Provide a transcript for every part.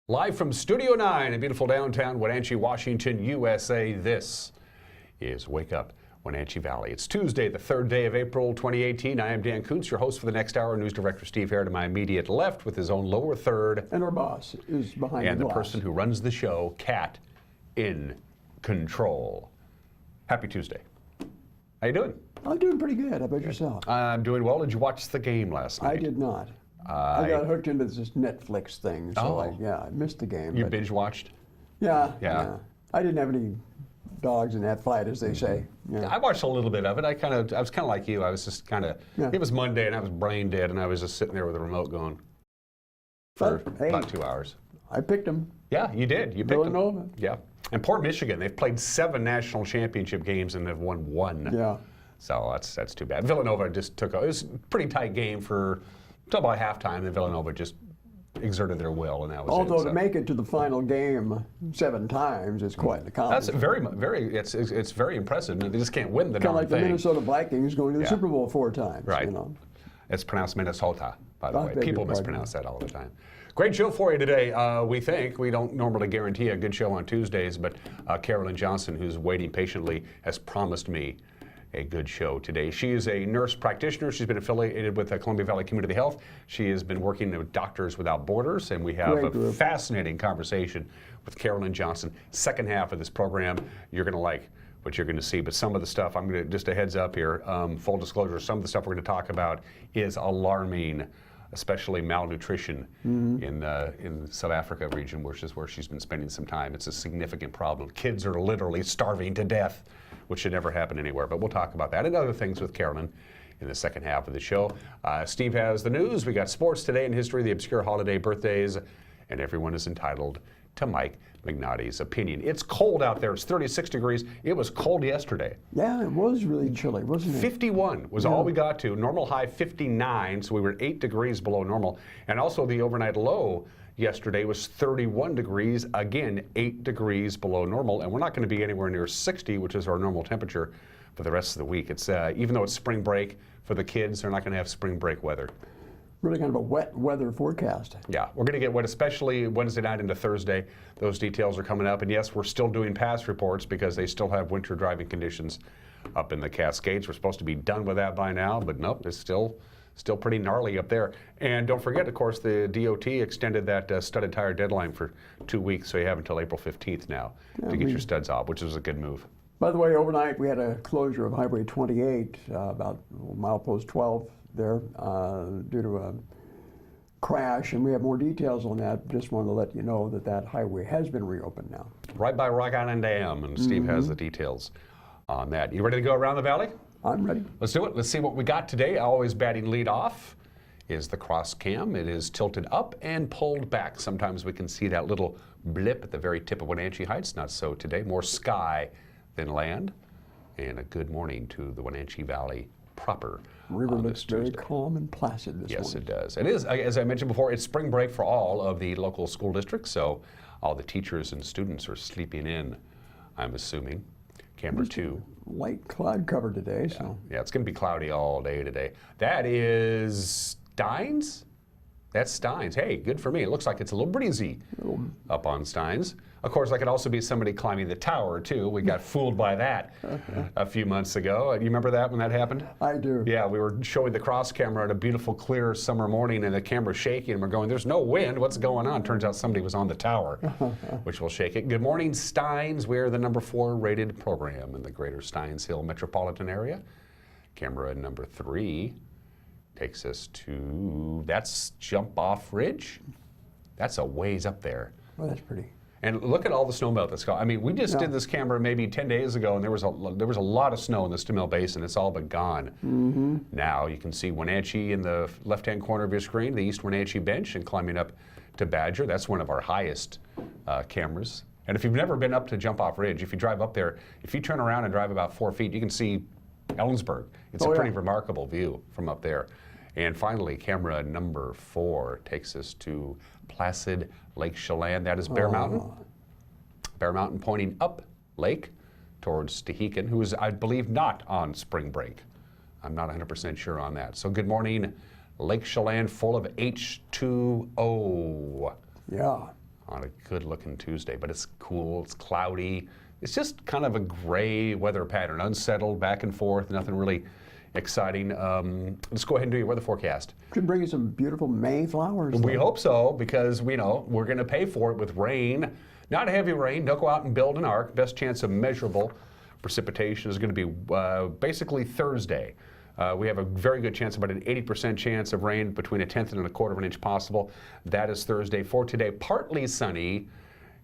Live from Studio 9 in beautiful downtown Wenatchee, Washington, USA, this is Wake Up Wenatchee Valley. It's Tuesday, the 3rd day of April 2018. I am Dan Kuntz, your host for the next hour. News Director Steve Hare to my immediate left with his own lower third. And our boss is behind and the the glass. person who runs the show, Cat in Control. Happy Tuesday. How you doing? I'm doing pretty good. How about yourself? I'm doing well. Did you watch the game last night? I did not. I got hooked into this Netflix thing, so I missed the game. You binge watched? Yeah. Yeah. I didn't have any dogs in that fight, as they say. Yeah. I watched a little bit of it. I was kind of like you. I was just kind of. Yeah. It was Monday, and I was brain dead, and I was just sitting there with the remote going for about 2 hours. I picked them. Yeah, you did. You picked Villanova. them. Yeah, and poor Michigan. They've played 7 national championship games and have won 1. Yeah. So that's too bad. Villanova just took. It was a pretty tight game for until about halftime. Then Villanova just exerted their will, and that was Although it. to make it to the final game 7 times is quite an accomplishment. That's very. It's very impressive. They just can't win the Kind of darn like thing. the Minnesota Vikings going to the Super Bowl 4 times. Right. You know. It's pronounced Minnesota, by the I way. beg People your pardon. mispronounce that all the time. Great show for you today. We think. We don't normally guarantee a good show on Tuesdays, but Carolyn Johnson, who's waiting patiently, has promised me a good show today. She is a nurse practitioner. She's been affiliated with Columbia Valley Community Health. She has been working with Doctors Without Borders, and we have a fascinating conversation with Carolyn Johnson. Second half of this program, you're going to like what you're going to see, but some of the stuff, I'm going to, just a heads up here, full disclosure, some of the stuff we're going to talk about is alarming, especially malnutrition in the South Africa region, which is where she's been spending some time. It's a significant problem. Kids are literally starving to death, which should never happen anywhere. But we'll talk about that and other things with Carolyn in the second half of the show. Steve has the news. We got sports today in history, the obscure holiday birthdays, and everyone is entitled to Mike Magnotti's opinion. It's cold out there. It's 36 degrees. It was cold yesterday. Yeah, it was really chilly, wasn't it? 51 was all we got to. Normal high 59, so we were 8 degrees below normal. And also the overnight low yesterday was 31 degrees, again 8 degrees below normal, and we're not going to be anywhere near 60, which is our normal temperature for the rest of the week. It's even though it's spring break for the kids, they're not going to have spring break weather. Really kind of a wet weather forecast. Yeah, we're going to get wet, especially Wednesday night into Thursday. Those details are coming up, and yes, we're still doing pass reports because they still have winter driving conditions up in the Cascades. We're supposed to be done with that by now, but nope, it's still pretty gnarly up there. And don't forget, of course, the DOT extended that studded tire deadline for 2 weeks, so you have until April 15th now to get your studs off, which is a good move. By the way, overnight we had a closure of Highway 28, about milepost 12 there, due to a crash, and we have more details on that. Just wanted to let you know that that highway has been reopened now. Right by Rock Island Dam, and Steve has the details on that. You ready to go around the valley? I'm ready. Let's do it. Let's see what we got today. Always batting lead off is the cross cam. It is tilted up and pulled back. Sometimes we can see that little blip at the very tip of Wenatchee Heights. Not so today. More sky than land. And a good morning to the Wenatchee Valley proper. River looks very calm and placid this morning. Yes, it does. It is, as I mentioned before, it's spring break for all of the local school districts, so all the teachers and students are sleeping in, I'm assuming. Camera 2. Light cloud cover today, so. Yeah, it's going to be cloudy all day today. That is Steins? That's Steins. Hey, good for me. It looks like it's a little breezy up on Steins. Of course, that could also be somebody climbing the tower, too. We got fooled by that a few months ago. You remember that when that happened? I do. Yeah, we were showing the cross camera at a beautiful, clear summer morning, and the camera's shaking, and we're going, there's no wind. What's going on? Turns out somebody was on the tower, which will shake it. Good morning, Steins. We're the number 4 rated program in the greater Steins Hill metropolitan area. Camera number 3 takes us to, that's Jump Off Ridge. That's a ways up there. Well, that's pretty. And look at all the snow melt that's gone. I mean, we just did this camera maybe 10 days ago, and there was a lot of snow in the Stimmill Basin. It's all but gone. Now you can see Wenatchee in the left-hand corner of your screen, the East Wenatchee Bench, and climbing up to Badger. That's one of our highest cameras. And if you've never been up to Jump Off Ridge, if you drive up there, if you turn around and drive about 4 feet, you can see Ellensburg. It's a pretty remarkable view from up there. And finally, camera number 4 takes us to Placid Lake Chelan. That is Bear Mountain. Bear Mountain pointing up lake towards Tehican, who is, I believe, not on spring break. I'm not 100% sure on that. So good morning, Lake Chelan, full of H2O. Yeah. on a good-looking Tuesday. But it's cool, it's cloudy. It's just kind of a gray weather pattern, unsettled, back and forth, nothing really exciting. Let's go ahead and do your weather forecast. Should bring you some beautiful May flowers. We though. hope so, because we know we're going to pay for it with rain. Not heavy rain. Don't go out and build an ark. Best chance of measurable precipitation is going to be basically Thursday. We have a very good chance, about an 80% chance of rain, between 1/10 and 1/4 of an inch possible. That is Thursday. For today, partly sunny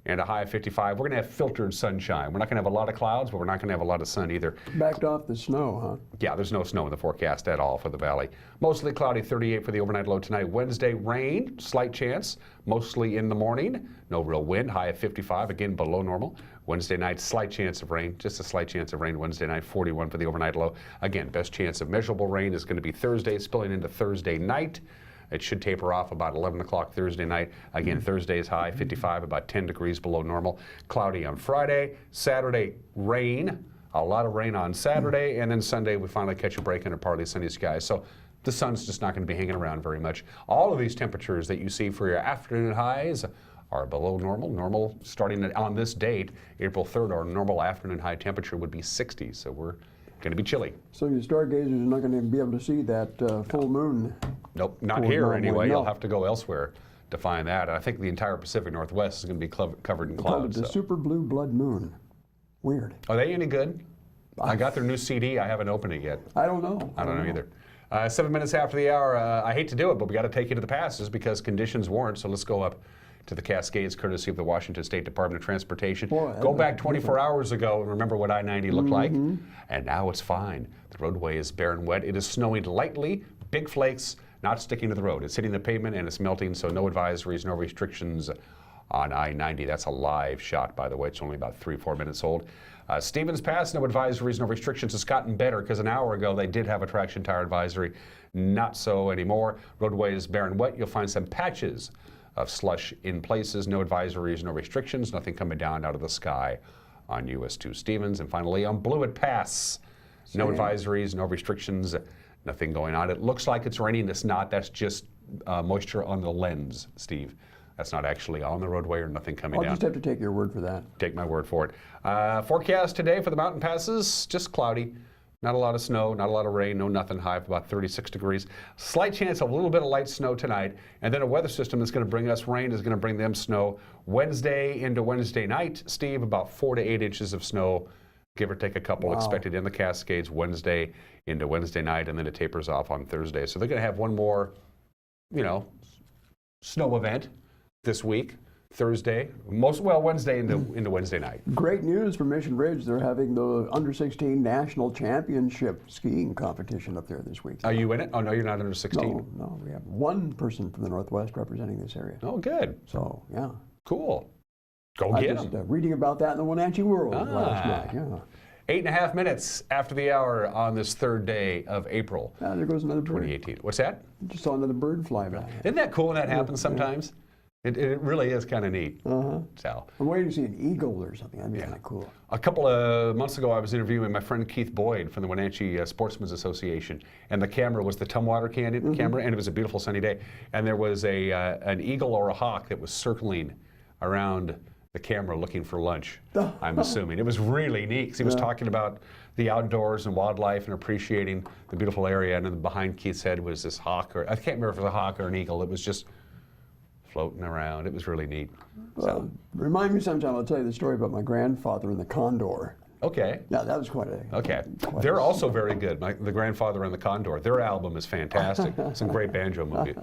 and a high of 55. We're going to have filtered sunshine. We're not going to have a lot of clouds, but we're not going to have a lot of sun either. Backed off the snow, huh? Yeah, there's no snow in the forecast at all for the valley. Mostly cloudy, 38 for the overnight low tonight. Wednesday, rain, slight chance, mostly in the morning. No real wind, high of 55, again below normal. Wednesday night, slight chance of rain, just a slight chance of rain. Wednesday night, 41 for the overnight low. Again, best chance of measurable rain is going to be Thursday, spilling into Thursday night. It should taper off about 11 o'clock Thursday night. Again, Thursday's high, 55, about 10 degrees below normal. Cloudy on Friday. Saturday, rain. A lot of rain on Saturday. And then Sunday, we finally catch a break under partly sunny skies. So the sun's just not going to be hanging around very much. All of these temperatures that you see for your afternoon highs are below normal. Normal, starting on this date, April 3rd, our normal afternoon high temperature would be 60. So we're going to be chilly. So your stargazers are not going to be able to see that full moon. Nope, not here anyway. You'll have to go elsewhere to find that. And I think the entire Pacific Northwest is going to be covered in They call it clouds. the super blue blood moon. Weird. Are they any good? I got their new CD. I haven't opened it yet. I don't know. I don't know either. 7 minutes after the hour. I hate to do it, but we got to take you to the passes because conditions warrant. So let's go up to the Cascades, courtesy of the Washington State Department of Transportation. Boy, go back 24 hours ago and remember what I-90 looked like. And now it's fine. The roadway is bare and wet. It is snowing lightly, big flakes, not sticking to the road. It's hitting the pavement and it's melting, so no advisories, no restrictions on I-90. That's a live shot, by the way. It's only about 3-4 minutes old. Stevens Pass, no advisories, no restrictions. It's gotten better because an hour ago they did have a traction tire advisory. Not so anymore. Roadway is bare and wet. You'll find some patches of slush in places. No advisories, no restrictions. Nothing coming down out of the sky on US 2 Stevens. And finally on Blewett Pass, no advisories, no restrictions. Nothing going on. It looks like it's raining. It's not. That's just moisture on the lens, Steve. That's not actually on the roadway or nothing coming down. I'll just have to take your word for that. Take my word for it. Forecast today for the mountain passes, just cloudy. Not a lot of snow, not a lot of rain, no nothing, high of about 36 degrees. Slight chance of a little bit of light snow tonight. And then a weather system that's going to bring us rain is going to bring them snow. Wednesday into Wednesday night, Steve, about 4 to 8 inches of snow, give or take a couple expected in the Cascades Wednesday into Wednesday night, and then it tapers off on Thursday. So they're going to have one more, snow event this week, Thursday, Wednesday into Wednesday night. Great news for Mission Ridge. They're having the Under-16 National Championship skiing competition up there this week. Are you in it? Oh, no, you're not under 16. No, we have one person from the Northwest representing this area. Oh, good. So, yeah. Cool. Go I get just them. Reading about that in the Wenatchee World last night. Yeah. 8.5 minutes after the hour on this third day of April, There goes another bird. 2018. What's that? Just saw another bird fly by. Isn't that cool when that happens sometimes? It really is kind of neat. So, I'm waiting to see an eagle or something. That'd be kind of cool. a couple of months ago, I was interviewing my friend Keith Boyd from the Wenatchee Sportsman's Association, and the camera was the Tumwater Canyon camera, and it was a beautiful sunny day. And there was an eagle or a hawk that was circling around the camera looking for lunch, I'm assuming. It was really neat because he was talking about the outdoors and wildlife and appreciating the beautiful area. And then behind Keith's head was this hawk, or I can't remember if it was a hawk or an eagle. It was just floating around. It was really neat. So, Remind me sometime, I'll tell you the story about my grandfather and the condor. okay. Yeah, that was quite a... Okay. They're also very good. The Grandfather and the Condor. Their album is fantastic. Some great banjo movie.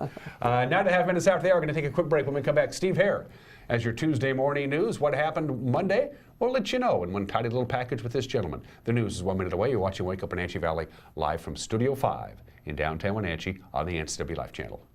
9.5 minutes after the hour, we're going to take a quick break. When we come back, Steve Hare as your Tuesday morning news. What happened Monday? We'll let you know in one tidy little package with this gentleman. The news is 1 minute away. You're watching Wake Up Wenatchee Valley live from Studio 5 in downtown Wenatchee on the NCW Life channel.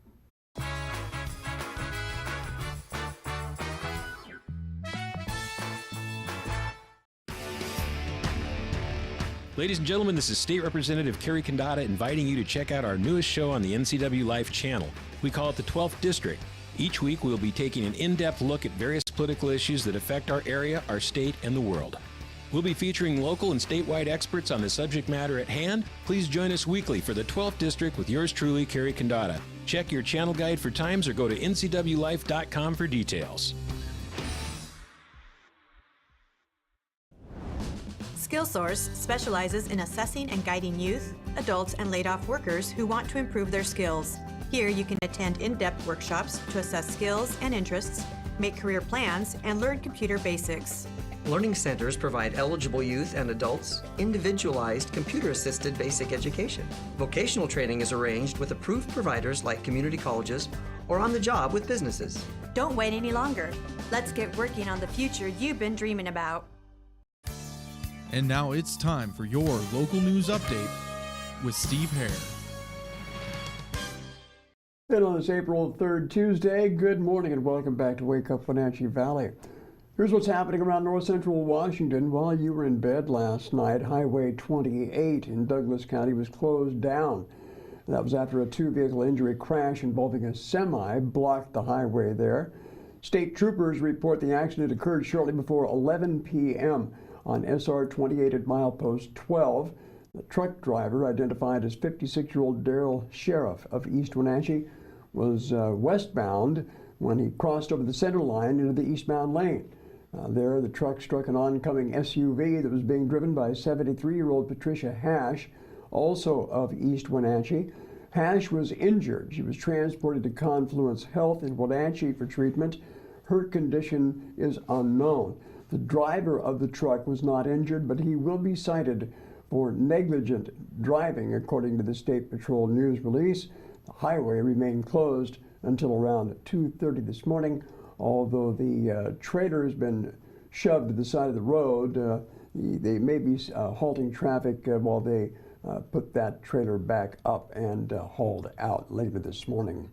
Ladies and gentlemen, this is State Representative Kerry Condata inviting you to check out our newest show on the NCW Life channel. We call it the 12th District. Each week, we'll be taking an in-depth look at various political issues that affect our area, our state, and the world. We'll be featuring local and statewide experts on the subject matter at hand. Please join us weekly for the 12th District with yours truly, Kerry Condata. Check your channel guide for times or go to ncwlife.com for details. Source specializes in assessing and guiding youth, adults, and laid-off workers who want to improve their skills. Here you can attend in-depth workshops to assess skills and interests, make career plans, and learn computer basics. Learning centers provide eligible youth and adults individualized computer-assisted basic education. Vocational training is arranged with approved providers like community colleges or on the job with businesses. Don't wait any longer. Let's get working on the future you've been dreaming about. And now it's time for your local news update with Steve Hare. And on this April 3rd, Tuesday, good morning and welcome back to Wake Up Wenatchee Valley. Here's what's happening around north central Washington. While you were in bed last night, Highway 28 in Douglas County was closed down. That was after a two-vehicle injury crash involving a semi blocked the highway there. State troopers report the accident occurred shortly before 11 p.m. on SR 28 at milepost 12. The truck driver, identified as 56-year-old Darrell Sheriff of East Wenatchee, was westbound when he crossed over the center line into the eastbound lane. There, the truck struck an oncoming SUV that was being driven by 73-year-old Patricia Hash, also of East Wenatchee. Hash was injured. She was transported to Confluence Health in Wenatchee for treatment. Her condition is unknown. The driver of the truck was not injured, but he will be cited for negligent driving, according to the State Patrol news release. The highway remained closed until around 2:30 this morning, although the trailer has been shoved to the side of the road. They may be halting traffic while they put that trailer back up and hauled out later this morning.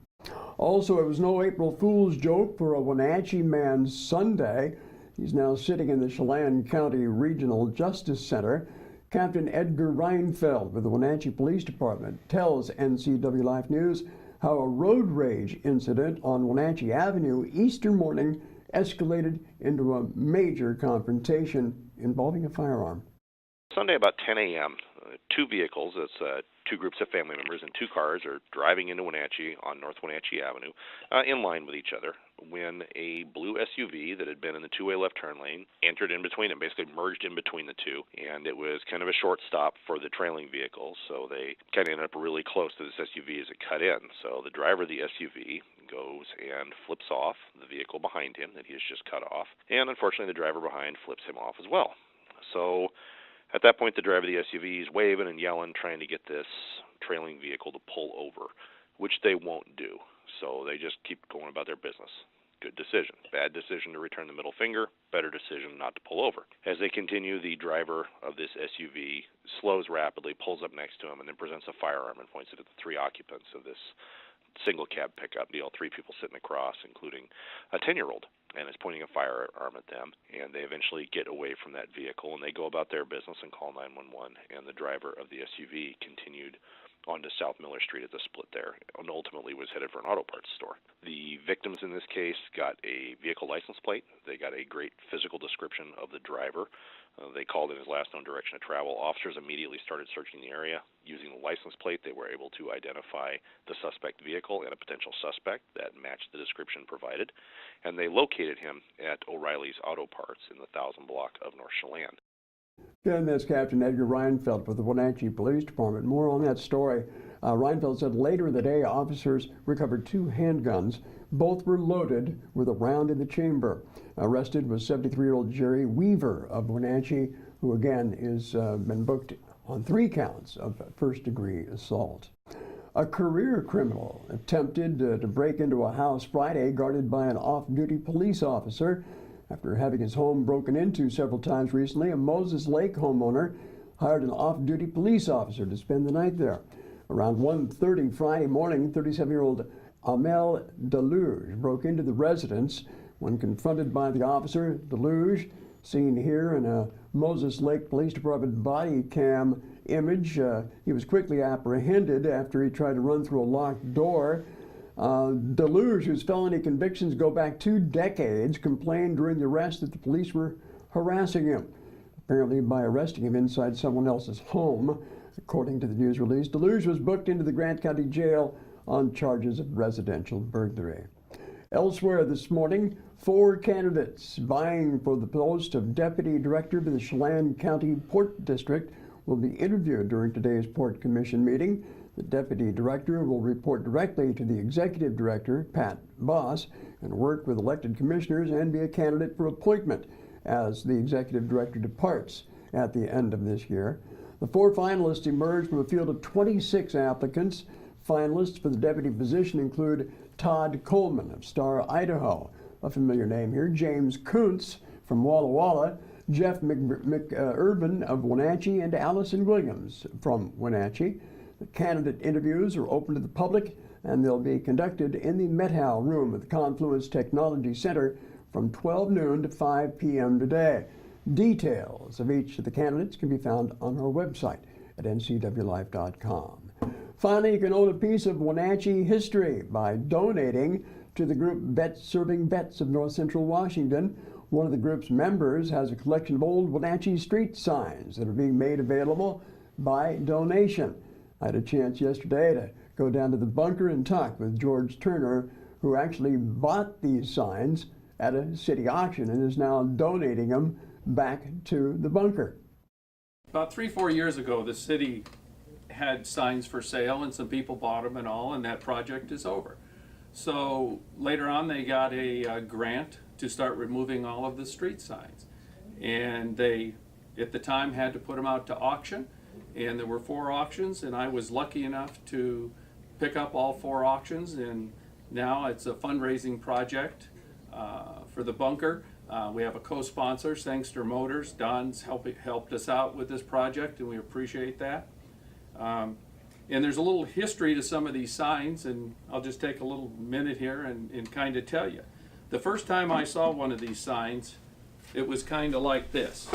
Also, it was no April Fool's joke for a Wenatchee man Sunday. He's now sitting in the Chelan County Regional Justice Center. Captain Edgar Reinfeld with the Wenatchee Police Department tells NCW Life News how a road rage incident on Wenatchee Avenue Easter morning escalated into a major confrontation involving a firearm. Sunday about 10 a.m., two vehicles, that's two groups of family members and two cars, are driving into Wenatchee on North Wenatchee Avenue in line with each other when a blue SUV that had been in the two-way left turn lane entered in between them, basically merged in between the two, and it was kind of a short stop for the trailing vehicles, so they kind of ended up really close to this SUV as it cut in. So the driver of the SUV goes and flips off the vehicle behind him that he has just cut off, and unfortunately the driver behind flips him off as well. So at that point, the driver of the SUV is waving and yelling, trying to get this trailing vehicle to pull over, which they won't do. So they just keep going about their business. Good decision. Bad decision to return the middle finger. Better decision not to pull over. As they continue, the driver of this SUV slows rapidly, pulls up next to him, and then presents a firearm and points it at the three occupants of this single cab pickup deal, three people sitting across, including a 10-year-old, and is pointing a firearm at them. And they eventually get away from that vehicle, and they go about their business and call 911. And the driver of the SUV continued onto South Miller Street at the split there, and ultimately was headed for an auto parts store. The victims in this case got a vehicle license plate. They got a great physical description of the driver. They called in his last known direction of travel. Officers immediately started searching the area. Using the license plate, they were able to identify the suspect vehicle and a potential suspect that matched the description provided, and they located him at O'Reilly's Auto Parts in the 1000 block of North Chelan. And that's Captain Edgar Reinfeld with the Wenatchee Police Department. More on that story. Reinfeld said later in the day, officers recovered two handguns. Both were loaded with a round in the chamber. Arrested was 73-year-old Jerry Weaver of Wenatchee, who again is been booked on 3 counts of first-degree assault. A career criminal attempted to break into a house Friday guarded by an off-duty police officer. After having his home broken into several times recently, a Moses Lake homeowner hired an off-duty police officer to spend the night there. Around 1:30 Friday morning, 37-year-old Amel Deluge broke into the residence. When confronted by the officer, Deluge, seen here in a Moses Lake Police Department body cam image, he was quickly apprehended after he tried to run through a locked door. Deluge, whose felony convictions go back 2 decades, complained during the arrest that the police were harassing him, apparently by arresting him inside someone else's home. According to the news release, Deluge was booked into the Grant County Jail on charges of residential burglary. Elsewhere this morning, 4 candidates vying for the post of Deputy Director for the Chelan County Port District will be interviewed during today's Port Commission meeting. The Deputy Director will report directly to the Executive Director, Pat Boss, and work with elected commissioners and be a candidate for appointment as the Executive Director departs at the end of this year. The 4 finalists emerged from a field of 26 applicants. Finalists for the deputy position include Todd Coleman of Star, Idaho, a familiar name here, James Kuntz from Walla Walla, Jeff McIrvin of Wenatchee, and Allison Williams from Wenatchee. The candidate interviews are open to the public, and they'll be conducted in the Methow room at the Confluence Technology Center from 12 noon to 5 p.m. today. Details of each of the candidates can be found on our website at ncwlife.com. Finally, you can own a piece of Wenatchee history by donating to the group Vets Serving Vets of North Central Washington. One of the group's members has a collection of old Wenatchee street signs that are being made available by donation. I had a chance yesterday to go down to the bunker and talk with George Turner, who actually bought these signs at a city auction and is now donating them back to the bunker. About 3-4 years ago, the city had signs for sale and some people bought them and all, and that project is over. So later on they got a grant to start removing all of the street signs. And they, at the time, had to put them out to auction. And there were 4 auctions, and I was lucky enough to pick up all 4 auctions. And now it's a fundraising project for the bunker. We have a co-sponsor, Sangster Motors. Don's helped us out with this project, and we appreciate that. And there's a little history to some of these signs, and I'll just take a little minute here and kind of tell you. The first time I saw one of these signs, it was kind of like this.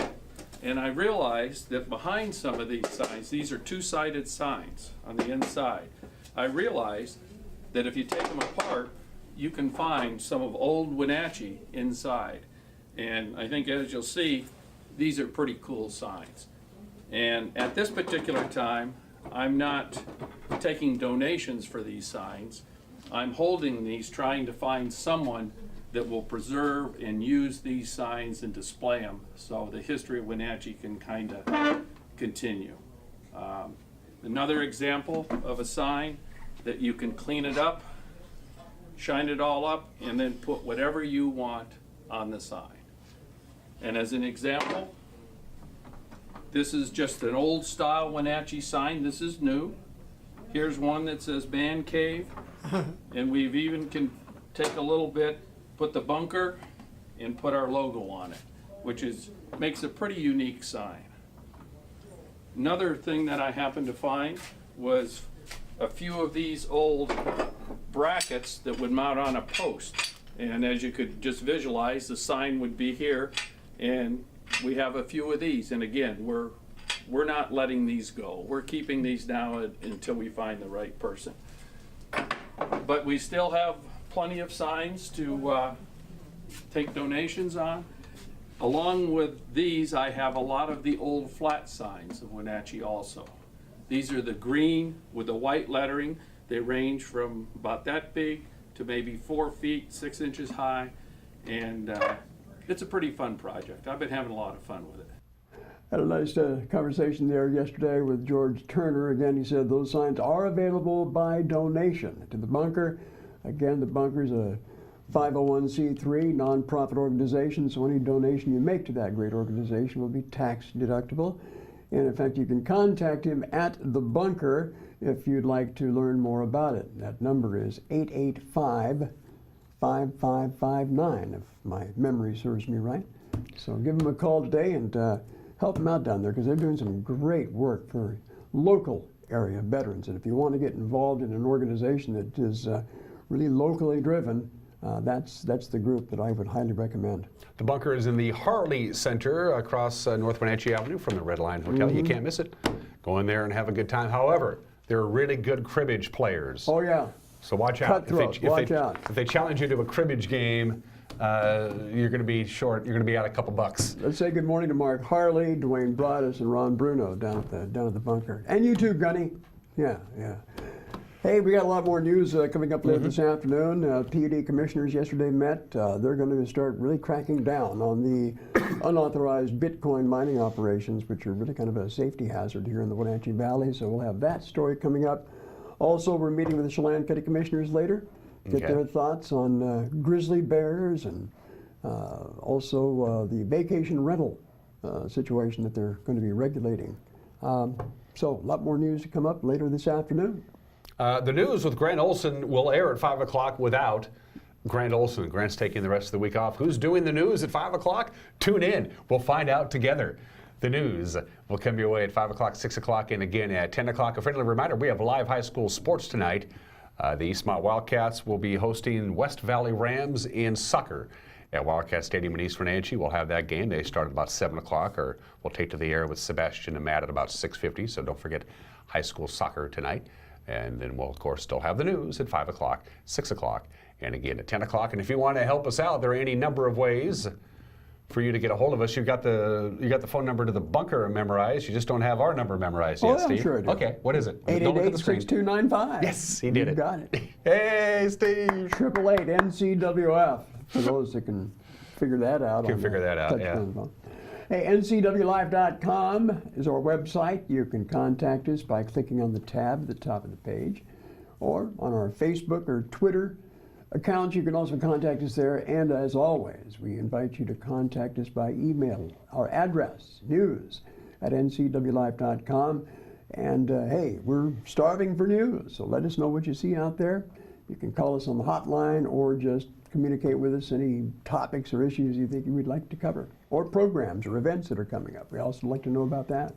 And I realized that behind some of these signs, these are 2-sided signs on the inside. I realized that if you take them apart, you can find some of old Wenatchee inside. And I think, as you'll see, these are pretty cool signs. And at this particular time, I'm not taking donations for these signs. I'm holding these, trying to find someone that will preserve and use these signs and display them so the history of Wenatchee can kind of continue. Another example of a sign that you can clean it up, shine it all up, and then put whatever you want on the sign. And as an example, this is just an old style Wenatchee sign. This is new. Here's one that says Man Cave. And we've even can take a little bit, put the bunker, and put our logo on it, which makes a pretty unique sign. Another thing that I happened to find was a few of these old brackets that would mount on a post. And as you could just visualize, the sign would be here, and we have a few of these. And again, we're not letting these go. We're keeping these now until we find the right person. But we still have plenty of signs to take donations on. Along with these, I have a lot of the old flat signs of Wenatchee also. These are the green with the white lettering. They range from about that big to maybe 4 feet, 6 inches high. And it's a pretty fun project. I've been having a lot of fun with it. Had a nice conversation there yesterday with George Turner. Again, he said those signs are available by donation to the bunker. Again, the bunker is a 501c3 nonprofit organization, so any donation you make to that great organization will be tax deductible. And in fact, you can contact him at the bunker if you'd like to learn more about it. That number is 885-5559, if my memory serves me right. So give him a call today and help them out down there, because they're doing some great work for local area veterans. And if you want to get involved in an organization that is really locally driven, that's the group that I would highly recommend. The bunker is in the Harley Center across North Wenatchee Avenue from the Red Lion Hotel. You can't miss it. Go in there and have a good time. However, there are really good cribbage players. Oh yeah. So watch out. Watch out. If they challenge you to a cribbage game, you're going to be short. You're going to be out a couple bucks. Let's say good morning to Mark Harley, Dwayne Broadus, and Ron Bruno down at the bunker. And you too, Gunny. Yeah. Hey, we got a lot more news coming up later this afternoon. PUD commissioners yesterday met. They're going to start really cracking down on the unauthorized Bitcoin mining operations, which are really kind of a safety hazard here in the Wenatchee Valley. So we'll have that story coming up. Also, we're meeting with the Chelan County commissioners later. Get their thoughts on grizzly bears and also the vacation rental situation that they're going to be regulating. So a lot more news to come up later this afternoon. The news with Grant Olson will air at 5 o'clock without Grant Olson. Grant's taking the rest of the week off. Who's doing the news at 5 o'clock? Tune in. We'll find out together. The news will come your way at 5 o'clock, 6 o'clock, and again at 10 o'clock. A friendly reminder, we have live high school sports tonight. The Eastmont Wildcats will be hosting West Valley Rams in soccer at Wildcat Stadium in East Wenatchee. We'll have that game. They start at about 7 o'clock, or we'll take to the air with Sebastian and Matt at about 6:50. So don't forget high school soccer tonight. And then we'll, of course, still have the news at 5 o'clock, 6 o'clock, and again at 10 o'clock. And if you want to help us out, there are any number of ways for you to get a hold of us. You've got the phone number to the bunker memorized. You just don't have our number memorized yet, Steve. Sure I do. Okay, what is it? Don't look at the screen. 888-6295. Yes, he did it. You got it. Hey, Steve. 888-NCWF, for those that can figure that out. Can figure that out, yeah. Phone. Hey, ncwlife.com is our website. You can contact us by clicking on the tab at the top of the page, or on our Facebook or Twitter accounts. You can also contact us there. And as always, we invite you to contact us by email. Our address, news@ncwlife.com. And hey, we're starving for news, so let us know what you see out there. You can call us on the hotline or just communicate with us any topics or issues you think you would like to cover, or programs or events that are coming up. We also like to know about that.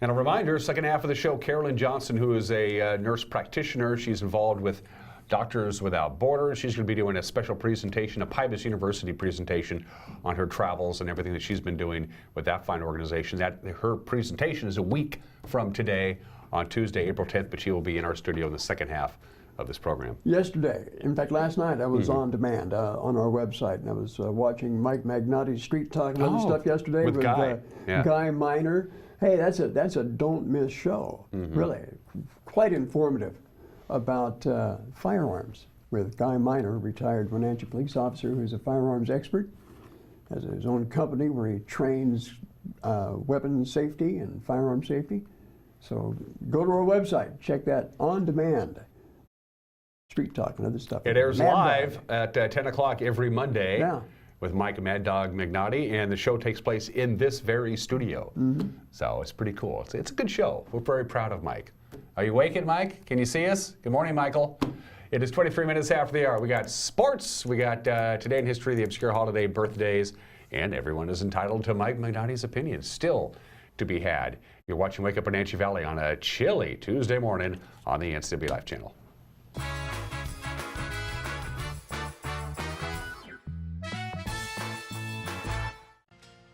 And a reminder, second half of the show, Carolyn Johnson, who is a nurse practitioner. She's involved with Doctors Without Borders. She's going to be doing a special presentation, a Pybus University presentation on her travels and everything that she's been doing with that fine organization. Her presentation is a week from today on Tuesday, April 10th, but she will be in our studio in the second half of this program. Yesterday, in fact last night, I was on demand on our website, and I was watching Mike Magnotti's Street Talk and other stuff yesterday with Guy. Guy Miner. Hey, that's a don't miss show. Really, quite informative about firearms with Guy Miner, retired Wenatchee police officer who's a firearms expert, has his own company where he trains weapons safety and firearm safety. So go to our website, check that on demand. Street Talk and other stuff. It airs live at 10 o'clock every Monday with Mike Mad Dog Magnotti, and the show takes place in this very studio. So it's pretty cool. It's a good show. We're very proud of Mike. Are you waking, Mike? Can you see us? Good morning, Michael. It is 23 minutes after the hour. We got sports. We got Today in History, the obscure holiday birthdays, and everyone is entitled to Mike Magnotti's opinion. Still to be had. You're watching Wake Up Wenatchee Valley on a chilly Tuesday morning on the NCW Life channel.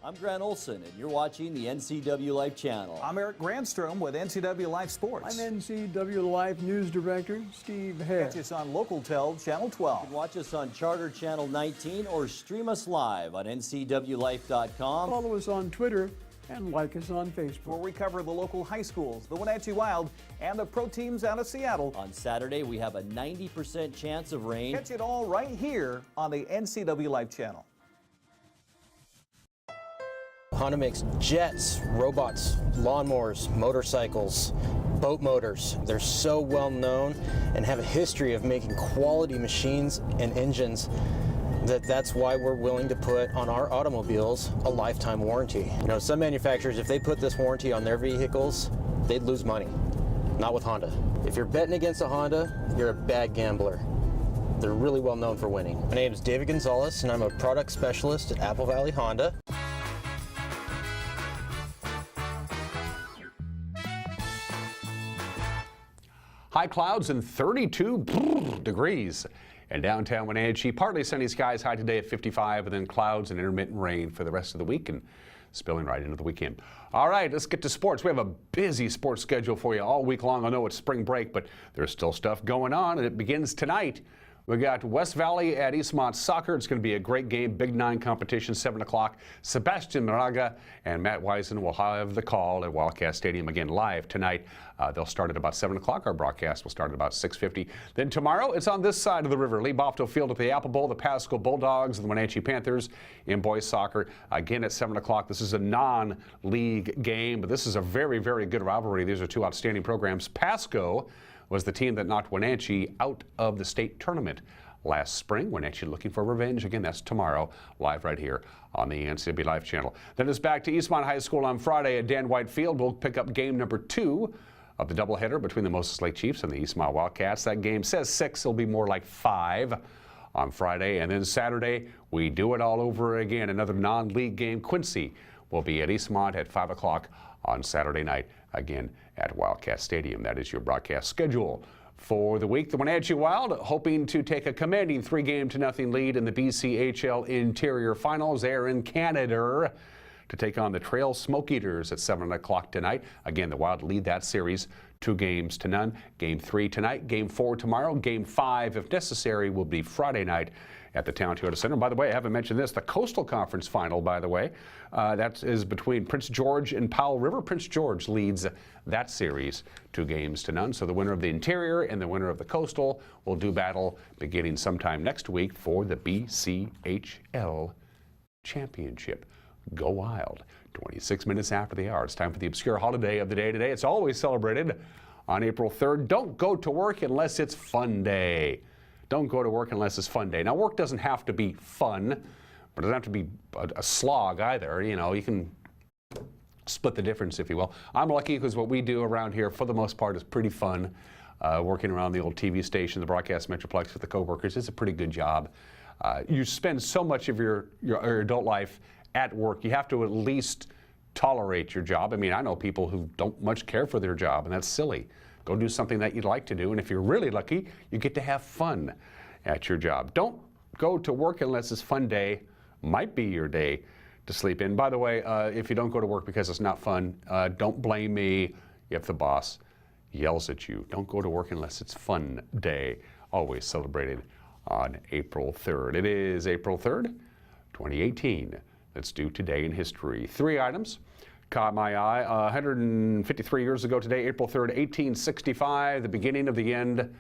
I'm Grant Olson, and you're watching the NCW Life channel. I'm Eric Grandstrom with NCW Life Sports. I'm NCW Life News Director Steve Hare. Catch us on Local Tel Channel 12. You can watch us on Charter Channel 19 or stream us live on ncwlife.com. Follow us on Twitter and like us on Facebook. Where we cover the local high schools, the Wenatchee Wild, and the pro teams out of Seattle. On Saturday, we have a 90% chance of rain. Catch it all right here on the NCW Life channel. Honda makes jets, robots, lawnmowers, motorcycles, boat motors. They're so well known and have a history of making quality machines and engines that's why we're willing to put on our automobiles a lifetime warranty. You know, some manufacturers, if they put this warranty on their vehicles, they'd lose money. Not with Honda. If you're betting against a Honda, you're a bad gambler. They're really well known for winning. My name is David Gonzalez, and I'm a product specialist at Apple Valley Honda. High clouds and 32 degrees in downtown Wenatchee. Partly sunny skies, high today at 55, and then clouds and intermittent rain for the rest of the week and spilling right into the weekend. All right, let's get to sports. We have a busy sports schedule for you all week long. I know it's spring break, but there's still stuff going on, and it begins tonight We got West Valley at Eastmont Soccer. It's going to be a great game. Big 9 competition, 7 o'clock. Sebastian Moraga and Matt Wiesen will have the call at Wildcat Stadium again live tonight. They'll start at about 7 o'clock. Our broadcast will start at about 6:50. Then tomorrow, it's on this side of the river. Lee Bofto Field at the Apple Bowl. The Pasco Bulldogs and the Wenatchee Panthers in boys soccer. Again at 7 o'clock. This is a non-league game, but this is a very, very good rivalry. These are two outstanding programs. Pasco was the team that knocked Wenatchee out of the state tournament last spring. Wenatchee looking for revenge. Again, that's tomorrow, live right here on the NCW Live channel. Then it's back to Eastmont High School on Friday at Dan White Field. We'll pick up game number 2 of the doubleheader between the Moses Lake Chiefs and the Eastmont Wildcats. That game says 6. It'll be more like 5 on Friday. And then Saturday, we do it all over again. Another non-league game. Quincy will be at Eastmont at 5 o'clock on Saturday night, again at Wildcat Stadium. That is your broadcast schedule for the week. The Wenatchee Wild hoping to take a commanding 3-0 lead in the BCHL Interior Finals. They're in Canada to take on the Trail Smoke Eaters at 7 o'clock tonight. Again, the Wild lead that series 2-0. Game 3 tonight, Game 4 tomorrow, Game 5, if necessary, will be Friday night at the Town Toyota Center. By the way, I haven't mentioned this, the Coastal Conference Final, by the way, that is between Prince George and Powell River. Prince George leads that series 2-0. So the winner of the Interior and the winner of the Coastal will do battle beginning sometime next week for the BCHL Championship. Go Wild. 26 minutes after the hour. It's time for the obscure holiday of the day today. It's always celebrated on April 3rd. Don't go to work unless it's fun day. Don't go to work unless it's fun day. Now, work doesn't have to be fun, but it doesn't have to be a slog either. You know, you can split the difference, if you will. I'm lucky because what we do around here, for the most part, is pretty fun. Working around the old TV station, the broadcast metroplex with the coworkers, it's a pretty good job. You spend so much of your adult life at work, you have to at least tolerate your job. I mean, I know people who don't much care for their job, and that's silly. Go do something that you'd like to do, and if you're really lucky, you get to have fun at your job. Don't go to work unless it's fun day. Might be your day to sleep in. By the way, if you don't go to work because it's not fun, don't blame me if the boss yells at you. Don't go to work unless it's fun day. Always celebrated on April 3rd. It is April 3rd, 2018. Let's do today in history. 3 items caught my eye. 153 years ago today, April 3rd, 1865, the beginning of the end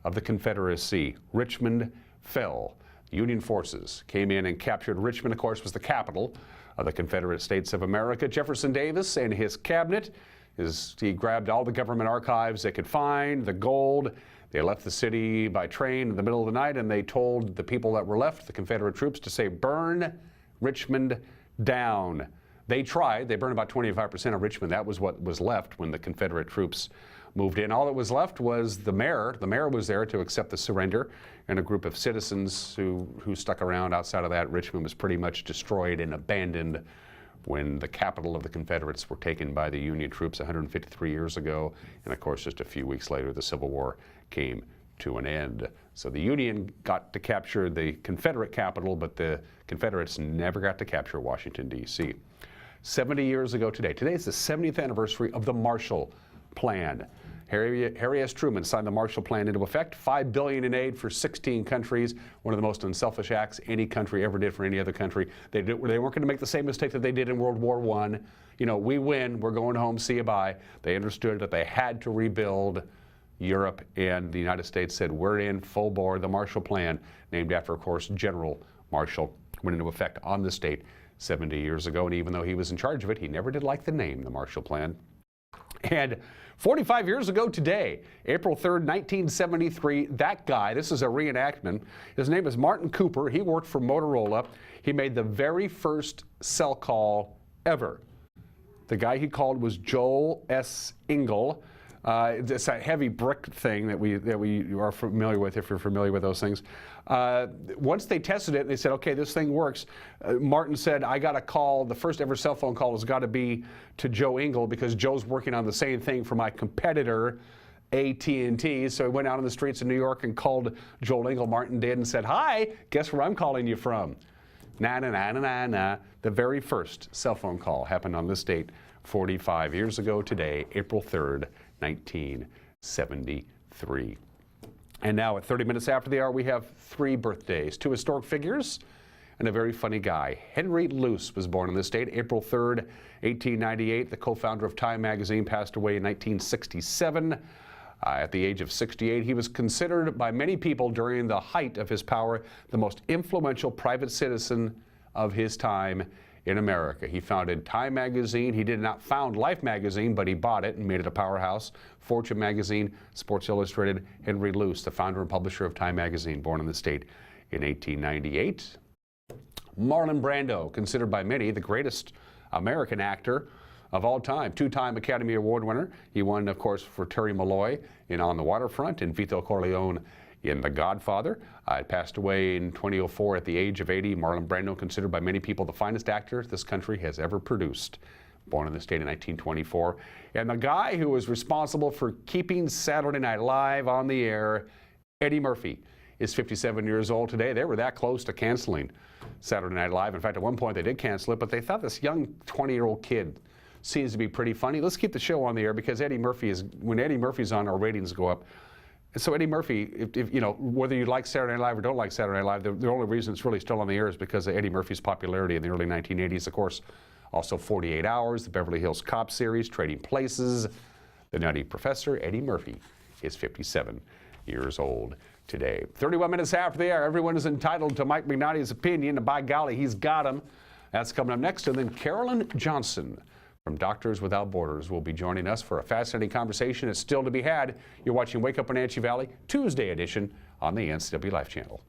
of the Confederacy. Richmond fell. Union forces came in and captured Richmond, of course, was the capital of the Confederate States of America. Jefferson Davis and his cabinet, he grabbed all the government archives they could find, the gold. They left the city by train in the middle of the night, and they told the people that were left, the Confederate troops, to say, "Burn Richmond down." They tried. They burned about 25% of Richmond. That was what was left when the Confederate troops moved in. All that was left was the mayor. The mayor was there to accept the surrender, and a group of citizens who stuck around. Outside of that, Richmond was pretty much destroyed and abandoned when the capital of the Confederates were taken by the Union troops 153 years ago. And of course, just a few weeks later, the Civil War came to an end. So the Union got to capture the Confederate capital, but the Confederates never got to capture Washington, D.C. 70 years ago today. Today is the 70th anniversary of the Marshall Plan. Harry S. Truman signed the Marshall Plan into effect. $5 billion in aid for 16 countries. One of the most unselfish acts any country ever did for any other country. They weren't going to make the same mistake that they did in World War I. You know, we win, we're going home, see you bye. They understood that they had to rebuild Europe, and the United States said, we're in full bore. The Marshall Plan, named after, of course, General Marshall, went into effect on this date 70 years ago. And even though he was in charge of it, he never did like the name, the Marshall Plan. And 45 years ago today, April 3rd, 1973, that guy, this is a reenactment, his name is Martin Cooper. He worked for Motorola. He made the very first cell call ever. The guy he called was Joel S. Engel. It's that heavy brick thing that we are familiar with, if you're familiar with those things. Once they tested it, they said, okay, this thing works. Martin said, I got a call, the first ever cell phone call has got to be to Joe Engel because Joe's working on the same thing for my competitor, AT&T. So he went out on the streets of New York and called Joel Engel. Martin did and said, hi, guess where I'm calling you from? Na, na, na, na, na, na. The very first cell phone call happened on this date 45 years ago today, April 3rd, 1973. And now at 30 minutes after the hour, we have 3 birthdays, 2 historic figures and a very funny guy. Henry Luce was born in this state April 3rd, 1898. The co-founder of Time magazine passed away in 1967. At the age of 68, he was considered by many people during the height of his power the most influential private citizen of his time in America. He founded Time magazine. He did not found Life magazine, but he bought it and made it a powerhouse. Fortune magazine, Sports Illustrated. Henry Luce, the founder and publisher of Time magazine, born in the state in 1898. Marlon Brando, considered by many the greatest American actor of all time, 2-time Academy Award winner. He won, of course, for Terry Malloy in On the Waterfront and Vito Corleone in The Godfather. Passed away in 2004 at the age of 80. Marlon Brando, considered by many people the finest actor this country has ever produced. Born in the state in 1924. And the guy who was responsible for keeping Saturday Night Live on the air, Eddie Murphy, is 57 years old today. They were that close to canceling Saturday Night Live. In fact, at one point they did cancel it, but they thought this young 20-year-old kid seems to be pretty funny. Let's keep the show on the air because Eddie Murphy is, when Eddie Murphy's on, our ratings go up. And so Eddie Murphy, if you know, whether you like Saturday Night Live or don't like Saturday Night Live, the only reason it's really still on the air is because of Eddie Murphy's popularity in the early 1980s. Of course, also 48 Hours, the Beverly Hills Cop series, Trading Places, The Nutty Professor. Eddie Murphy is 57 years old today. 31 minutes after the hour, everyone is entitled to Mike Mignotti's opinion, and by golly, he's got him. That's coming up next, and then Carolyn Johnson from Doctors Without Borders will be joining us for a fascinating conversation. It's still to be had. You're watching Wake Up Wenatchee Valley, Tuesday edition on the NCW Life channel.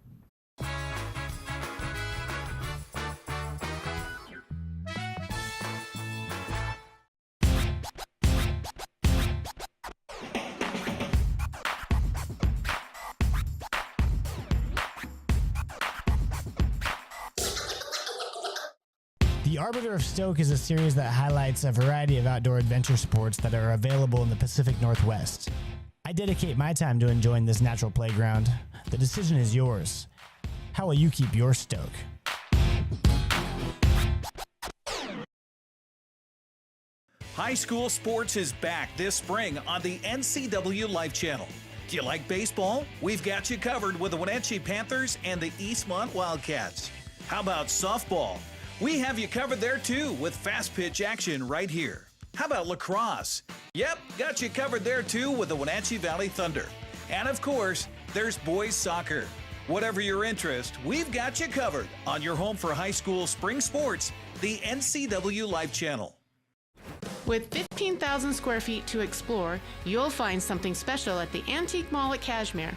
The Arbiter of Stoke is a series that highlights a variety of outdoor adventure sports that are available in the Pacific Northwest. I dedicate my time to enjoying this natural playground. The decision is yours. How will you keep your Stoke? High school sports is back this spring on the NCW Life channel. Do you like baseball? We've got you covered with the Wenatchee Panthers and the Eastmont Wildcats. How about softball? We have you covered there too with fast pitch action right here. How about lacrosse? Yep, got you covered there too with the Wenatchee Valley Thunder. And of course, there's boys soccer. Whatever your interest, we've got you covered on your home for high school spring sports, the NCW Life channel. With 15,000 square feet to explore, you'll find something special at the Antique Mall at Cashmere.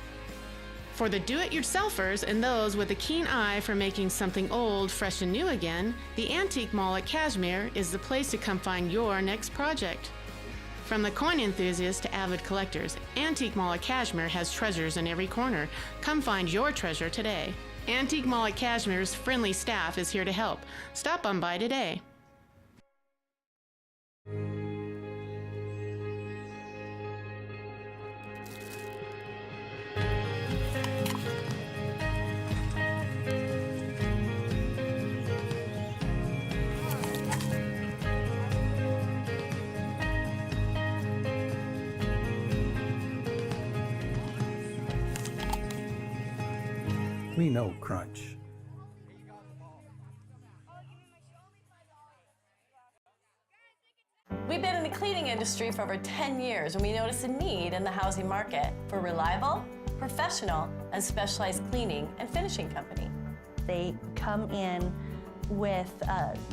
For the do-it-yourselfers and those with a keen eye for making something old, fresh and new again, the Antique Mall at Cashmere is the place to come find your next project. From the coin enthusiasts to avid collectors, Antique Mall at Cashmere has treasures in every corner. Come find your treasure today. Antique Mall at Cashmere's friendly staff is here to help. Stop on by today. We know crunch. We've been in the cleaning industry for over 10 years, and we notice a need in the housing market for reliable, professional, and specialized cleaning and finishing company. They come in with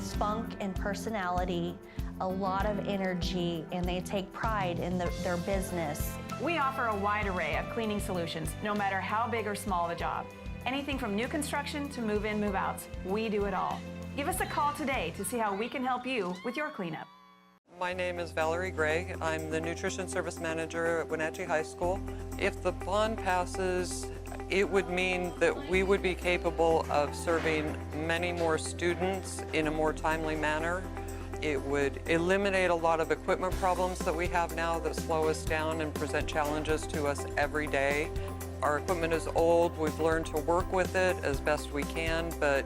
spunk and personality, a lot of energy, and they take pride in their business. We offer a wide array of cleaning solutions, no matter how big or small the job. Anything from new construction to move-in, move-outs, we do it all. Give us a call today to see how we can help you with your cleanup. My name is Valerie Gray. I'm the Nutrition Service Manager at Wenatchee High School. If the bond passes, it would mean that we would be capable of serving many more students in a more timely manner. It would eliminate a lot of equipment problems that we have now that slow us down and present challenges to us every day. Our equipment is old. We've learned to work with it as best we can, but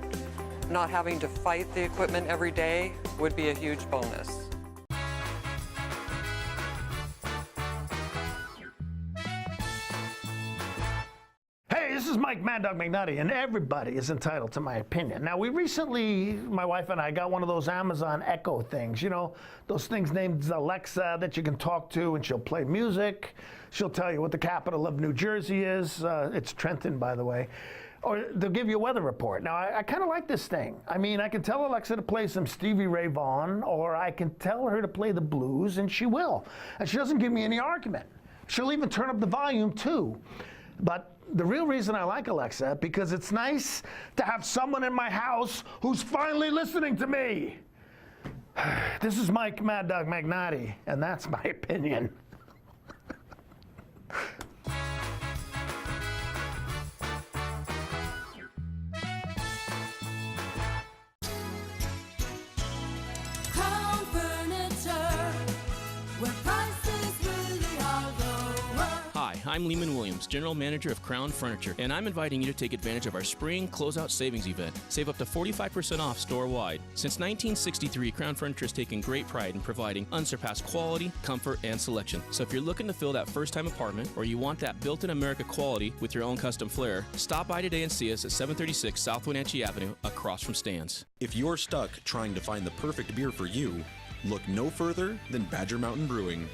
not having to fight the equipment every day would be a huge bonus. is Mike Mad Dog McNutty, and everybody is entitled to my opinion. Now, we recently, my wife and I, got one of those Amazon Echo things, you know, those things named Alexa that you can talk to, and she'll play music. She'll tell you what the capital of New Jersey is. It's Trenton, by the way. Or they'll give you a weather report. Now, I kind of like this thing. I mean, I can tell Alexa to play some Stevie Ray Vaughan, or I can tell her to play the blues, and she will. And she doesn't give me any argument. She'll even turn up the volume, too. But the real reason I like Alexa, because it's nice to have someone in my house who's finally listening to me. This is Mike Mad Dog McNutty, and that's my opinion. I'm Lehman Williams, General Manager of Crown Furniture, and I'm inviting you to take advantage of our spring closeout savings event. Save up to 45% off store-wide. Since 1963, Crown Furniture has taken great pride in providing unsurpassed quality, comfort, and selection. So if you're looking to fill that first-time apartment, or you want that built-in America quality with your own custom flair, stop by today and see us at 736 South Wenatchee Avenue, across from Stan's. If you're stuck trying to find the perfect beer for you, look no further than Badger Mountain Brewing.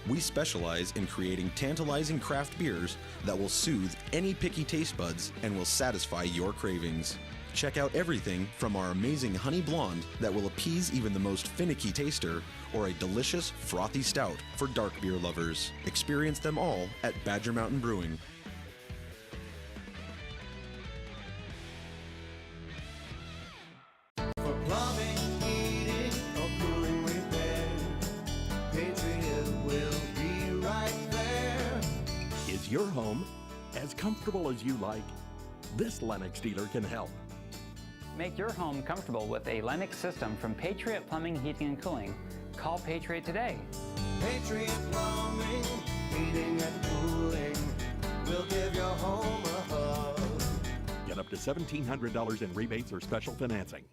We specialize in creating tantalizing craft beers that will soothe any picky taste buds and will satisfy your cravings. Check out everything from our amazing honey blonde that will appease even the most finicky taster, or a delicious frothy stout for dark beer lovers. Experience them all at Badger Mountain Brewing. For plumbing, heating, or cooling repair, Patriot will be right there. Is your home as comfortable as you like? This Lennox dealer can help. Make your home comfortable with a Lennox system from Patriot Plumbing, Heating, and Cooling. Call Patriot today. Patriot Plumbing, Heating, and Cooling will give your home a hug. Get up to $1,700 in rebates or special financing.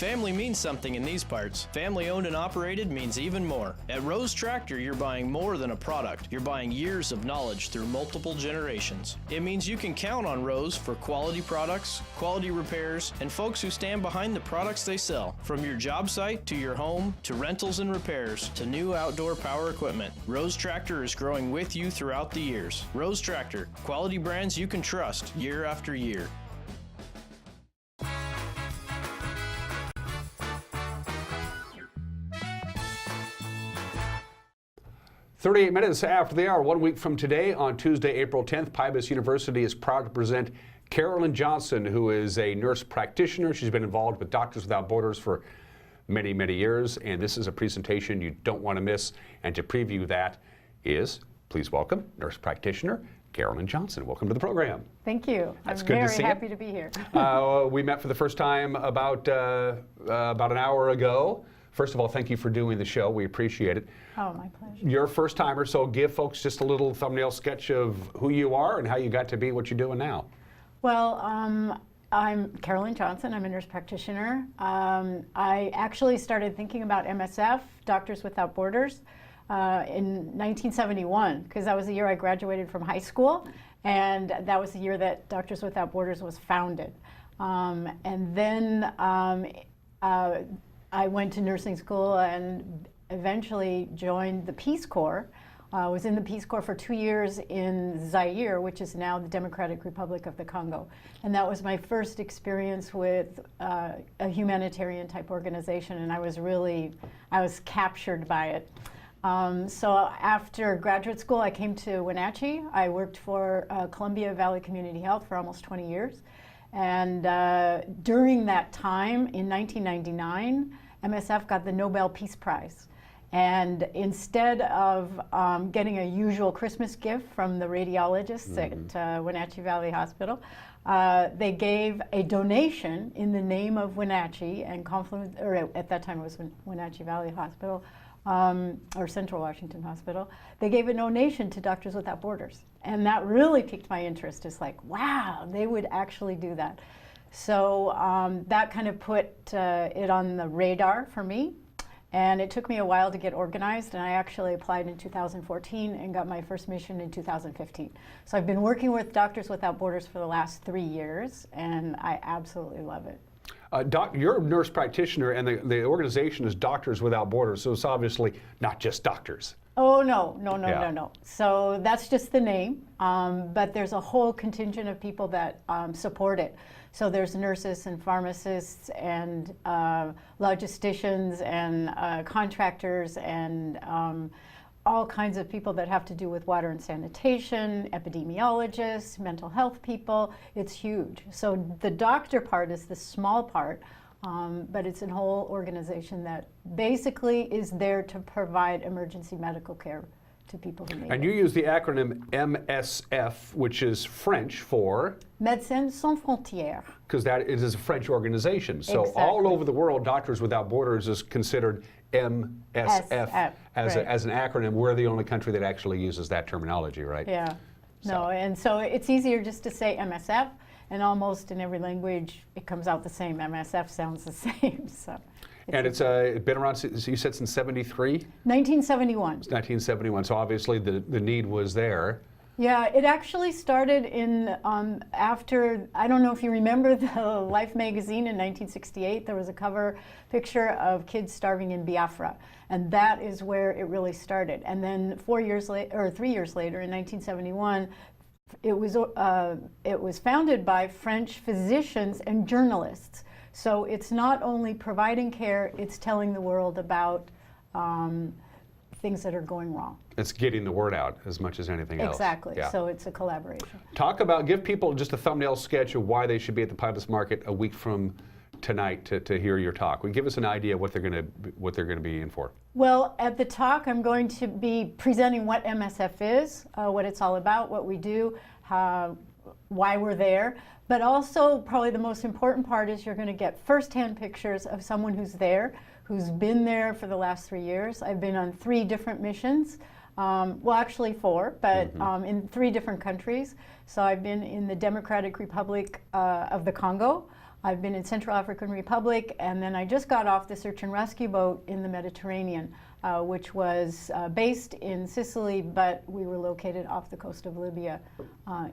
Family means something in these parts. Family owned and operated means even more. At Rose Tractor, you're buying more than a product. You're buying years of knowledge through multiple generations. It means you can count on Rose for quality products, quality repairs, and folks who stand behind the products they sell. From your job site to your home to rentals and repairs to new outdoor power equipment, Rose Tractor is growing with you throughout the years. Rose Tractor, quality brands you can trust year after year. 38 minutes after the hour, 1 week from today, on Tuesday, April 10th, Pybus University is proud to present Carolyn Johnson, who is a nurse practitioner. She's been involved with Doctors Without Borders for many, many years, and this is a presentation you don't want to miss. And to preview that is, please welcome, nurse practitioner Carolyn Johnson. Welcome to the program. Thank you. That's I'm good to very see happy you. to be here. We met for the first time about an hour ago. First of all, thank you for doing the show. We appreciate it. Oh, my pleasure. You're a first timer, so give folks just a little thumbnail sketch of who you are and how you got to be what you're doing now. Well, I'm Carolyn Johnson. I'm a nurse practitioner. I actually started thinking about MSF, Doctors Without Borders, in 1971, because that was the year I graduated from high school, and that was the year that Doctors Without Borders was founded. And then I went to nursing school and eventually joined the Peace Corps. Was in the Peace Corps for 2 years in Zaire, which is now the Democratic Republic of the Congo. And that was my first experience with a humanitarian type organization, and I was captured by it. So after graduate school, I came to Wenatchee. I worked for Columbia Valley Community Health for almost 20 years. And during that time, in 1999, MSF got the Nobel Peace Prize. And instead of getting a usual Christmas gift from the radiologists at Wenatchee Valley Hospital, they gave a donation in the name of Wenatchee and Confluence, or at that time it was Wenatchee Valley Hospital, or Central Washington Hospital. They gave a donation to Doctors Without Borders. And that really piqued my interest. It's like, wow, they would actually do that. So that kind of put it on the radar for me. And it took me a while to get organized, and I actually applied in 2014 and got my first mission in 2015. So I've been working with Doctors Without Borders for the last 3 years, and I absolutely love it. You're a nurse practitioner, and the organization is Doctors Without Borders, so it's obviously not just doctors. Oh, no. So that's just the name, but there's a whole contingent of people that support it. So there's nurses and pharmacists and logisticians and contractors and all kinds of people that have to do with water and sanitation, epidemiologists, mental health people. It's huge. So the doctor part is the small part, but it's a whole organization that basically is there to provide emergency medical care to people who need it. And you use the acronym MSF, which is French for? Médecins Sans Frontières. Because that is a French organization. So Exactly. all over the world, Doctors Without Borders is considered MSF as an acronym. We're the only country that actually uses that terminology, right? Yeah. No, and so it's easier just to say MSF, and almost in every language it comes out the same. MSF sounds the same. So. And it's been around, you said, since 73? 1971. It's 1971, so obviously the need was there. Yeah, it actually started in after, I don't know if you remember the Life magazine in 1968, there was a cover picture of kids starving in Biafra, and that is where it really started. And then 3 years later, in 1971, it was founded by French physicians and journalists. So it's not only providing care, it's telling the world about things that are going wrong. It's getting the word out as much as anything else. Exactly. Yeah. So it's a collaboration. Give people just a thumbnail sketch of why they should be at the Pilots Market a week from tonight to hear your talk. Give us an idea what they're going to be in for. Well, at the talk, I'm going to be presenting what MSF is, what it's all about, what we do, why we're there. But also, probably the most important part is you're going to get firsthand pictures of someone who's there, who's been there for the last 3 years. I've been on 3 different missions, well, actually 4, but in 3 different countries. So I've been in the Democratic Republic of the Congo. I've been in Central African Republic, and then I just got off the search and rescue boat in the Mediterranean, which was based in Sicily, but we were located off the coast of Libya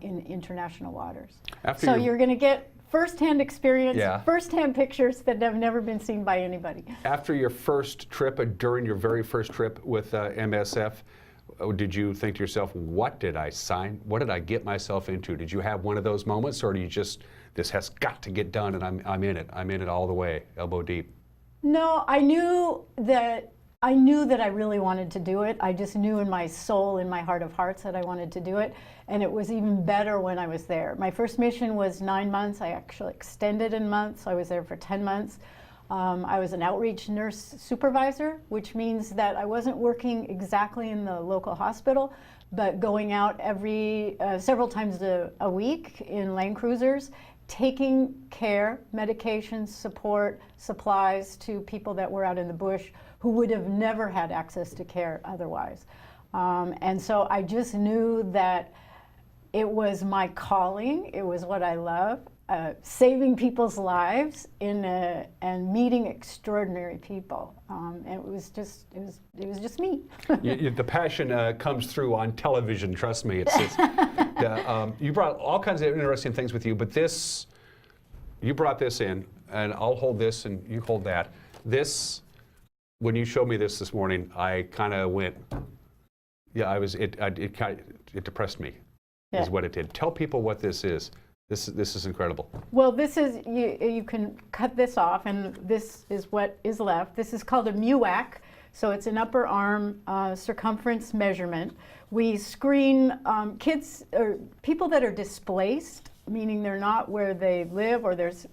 in international waters. So you're going to get first-hand experience, first-hand pictures that have never been seen by anybody. After your first trip, during your very first trip with MSF, did you think to yourself, what did I sign? What did I get myself into? Did you have one of those moments, or do you just, this has got to get done and I'm in it. I'm in it all the way, elbow deep? No, I knew that I really wanted to do it. I just knew in my soul, in my heart of hearts, that I wanted to do it. And it was even better when I was there. My first mission was 9 months. I actually extended in months. So I was there for 10 months. I was an outreach nurse supervisor, which means that I wasn't working exactly in the local hospital, but going out several times a week in land cruisers, taking care, medications, support, supplies to people that were out in the bush who would have never had access to care otherwise. And so I just knew that it was my calling, it was what I love, saving people's lives and meeting extraordinary people. And it was just me. The passion comes through on television, trust me. You brought all kinds of interesting things with you, but you brought this in, and I'll hold this and you hold that. When you showed me this morning, I kind of went, it depressed me, is what it did. Tell people what this is. This is incredible. Well, this is, you can cut this off, and this is what is left. This is called a WUWV, so it's an upper arm circumference measurement. We screen kids or people that are displaced, meaning they're not where they live, or there's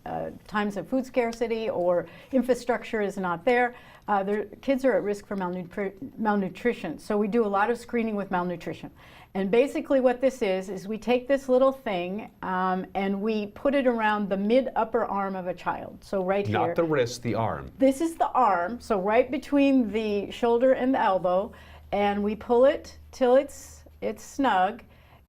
times of food scarcity or infrastructure is not there. Kids are at risk for malnutrition. So we do a lot of screening with malnutrition. And basically what this is we take this little thing and we put it around the mid-upper arm of a child. So right here. Not the wrist, the arm. This is the arm, so right between the shoulder and the elbow, and we pull it till it's snug.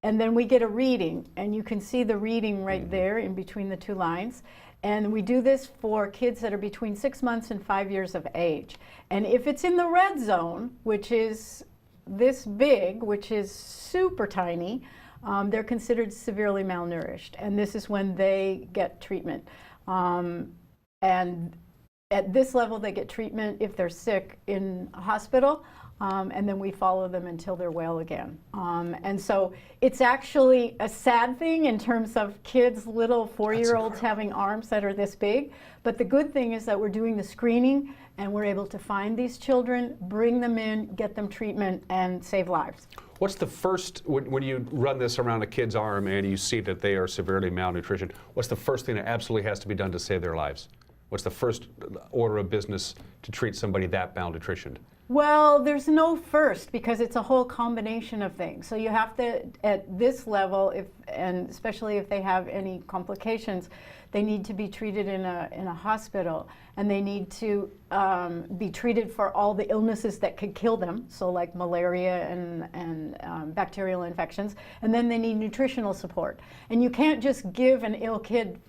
And then we get a reading, and you can see the reading right there in between the two lines. And we do this for kids that are between 6 months and 5 years of age. And if it's in the red zone, which is this big, which is super tiny, they're considered severely malnourished. And this is when they get treatment. And at this level, they get treatment if they're sick in a hospital. And then we follow them until they're well again. And so it's actually a sad thing in terms of kids, little 4-year-olds having arms that are this big. But the good thing is that we're doing the screening and we're able to find these children, bring them in, get them treatment, and save lives. What's the first, when you run this around a kid's arm and you see that they are severely malnutrition, what's the first thing that absolutely has to be done to save their lives? What's the first order of business to treat somebody that malnutritioned? Well, there's no first, because it's a whole combination of things. So you have to, at this level, and especially if they have any complications, they need to be treated in a hospital, and they need to be treated for all the illnesses that could kill them, so like malaria and bacterial infections, and then they need nutritional support. And you can't just give an ill kid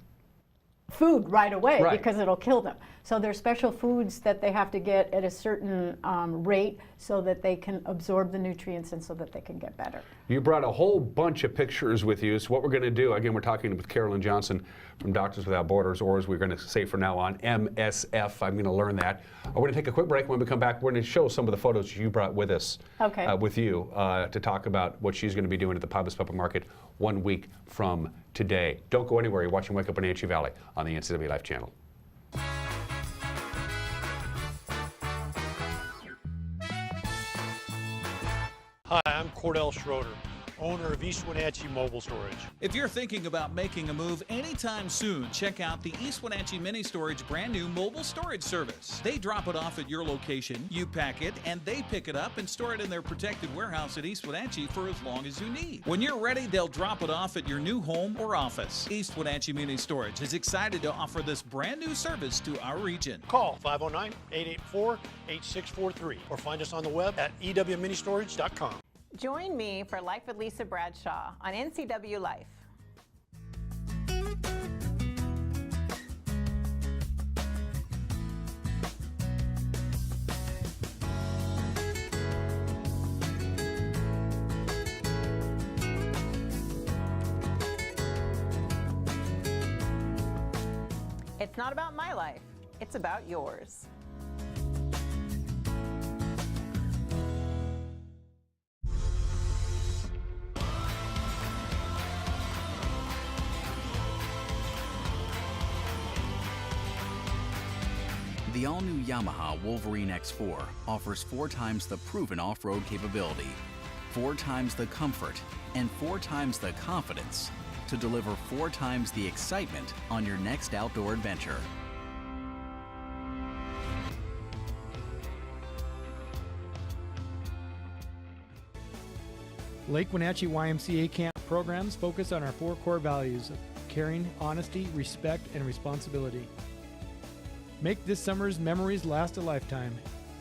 food right away, because it'll kill them. So there's special foods that they have to get at a certain rate so that they can absorb the nutrients and so that they can get better. You brought a whole bunch of pictures with you. So what we're going to do, again, we're talking with Carolyn Johnson from Doctors Without Borders, or as we're going to say from now on, MSF. I'm going to learn that. We're going to take a quick break. When we come back, we're going to show some of the photos you brought with us, with you, to talk about what she's going to be doing at the Pybus Public Market 1 week from today. Don't go anywhere. You're watching Wake Up Wenatchee Valley on the NCW Life channel. Hi, I'm Cordell Schroeder, owner of East Wenatchee Mobile Storage. If you're thinking about making a move anytime soon, check out the East Wenatchee Mini Storage brand new mobile storage service. They drop it off at your location, you pack it, and they pick it up and store it in their protected warehouse at East Wenatchee for as long as you need. When you're ready, they'll drop it off at your new home or office. East Wenatchee Mini Storage is excited to offer this brand new service to our region. Call 509-884-8643 or find us on the web at ewministorage.com. Join me for Life with Lisa Bradshaw on NCW Life. It's not about my life, it's about yours. The all-new Yamaha Wolverine X4 offers 4 times the proven off-road capability, 4 times the comfort, and 4 times the confidence to deliver 4 times the excitement on your next outdoor adventure. Lake Wenatchee YMCA Camp programs focus on our 4 core values of caring, honesty, respect, and responsibility. Make this summer's memories last a lifetime.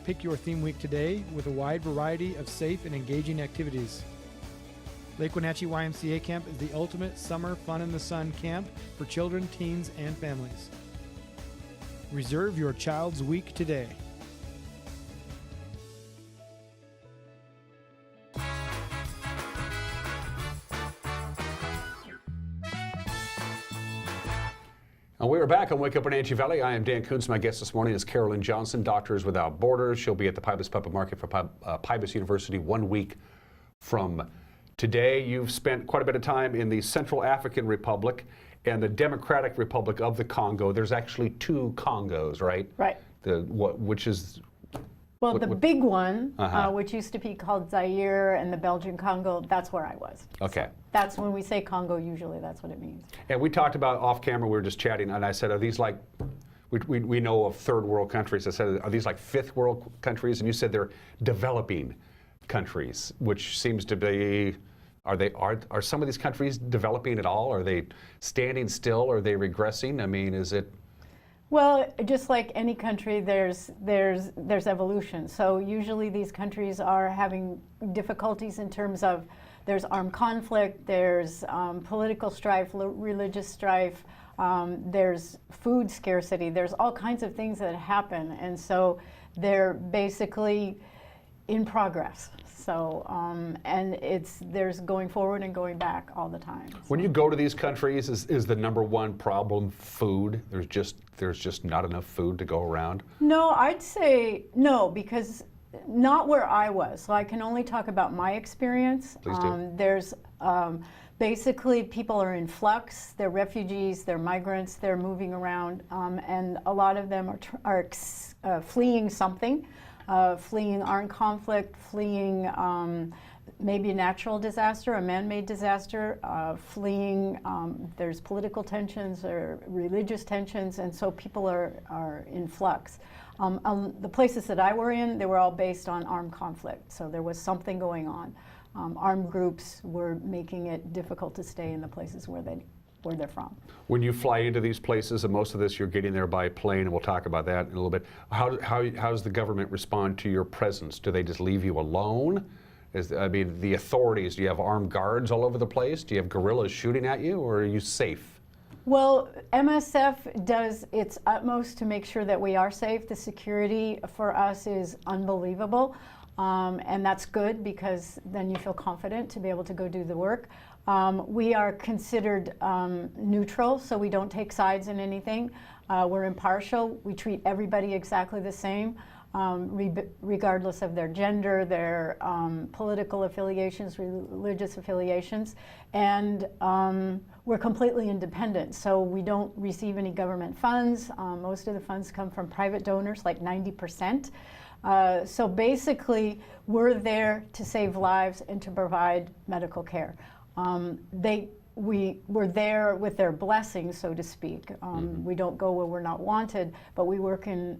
Pick your theme week today with a wide variety of safe and engaging activities. Lake Wenatchee YMCA Camp is the ultimate summer fun in the sun camp for children, teens, and families. Reserve your child's week today. And we are back on Wake Up Wenatchee Valley. I am Dan Kuntz. My guest this morning is Carolyn Johnson, Doctors Without Borders. She'll be at the Pybus Public Market for Pybus University 1 week from today. You've spent quite a bit of time in the Central African Republic and the Democratic Republic of the Congo. There's actually 2 Congos, right? Right. Which is... Well, the big one, which used to be called Zaire, and the Belgian Congo, that's where I was. Okay. So that's when we say Congo, usually that's what it means. And we talked about off camera, we were just chatting, and I said, are these like, we know of 3rd world countries. I said, are these like 5th world countries? And you said they're developing countries, which seems to be, are some of these countries developing at all? Are they standing still? Are they regressing? I mean, is it? Well, just like any country, there's evolution. So usually these countries are having difficulties in terms of there's armed conflict, there's political strife, religious strife, there's food scarcity, there's all kinds of things that happen, and so they're basically in progress. So, and there's going forward and going back all the time. When you go to these countries, is the number one problem food? There's just not enough food to go around? No, I'd say no, because not where I was. So I can only talk about my experience. Please do. There's basically people are in flux. They're refugees, they're migrants, they're moving around, and a lot of them are fleeing something. Fleeing armed conflict, fleeing maybe a natural disaster, a man-made disaster, fleeing, there's political tensions or religious tensions, and so people are in flux. The places that I were in, they were all based on armed conflict, so there was something going on. Armed groups were making it difficult to stay in the places where they're from. When you fly into these places, and most of this you're getting there by plane, and we'll talk about that in a little bit, how does the government respond to your presence? Do they just leave you alone? I mean, the authorities, do you have armed guards all over the place? Do you have guerrillas shooting at you, or are you safe? Well, MSF does its utmost to make sure that we are safe. The security for us is unbelievable, and that's good because then you feel confident to be able to go do the work. We are considered neutral, so we don't take sides in anything. We're impartial. We treat everybody exactly the same, regardless of their gender, their political affiliations, religious affiliations, and we're completely independent. So we don't receive any government funds. Most of the funds come from private donors, like 90%. So basically, we're there to save lives and to provide medical care. We were there with their blessing, so to speak. We don't go where we're not wanted, but we work in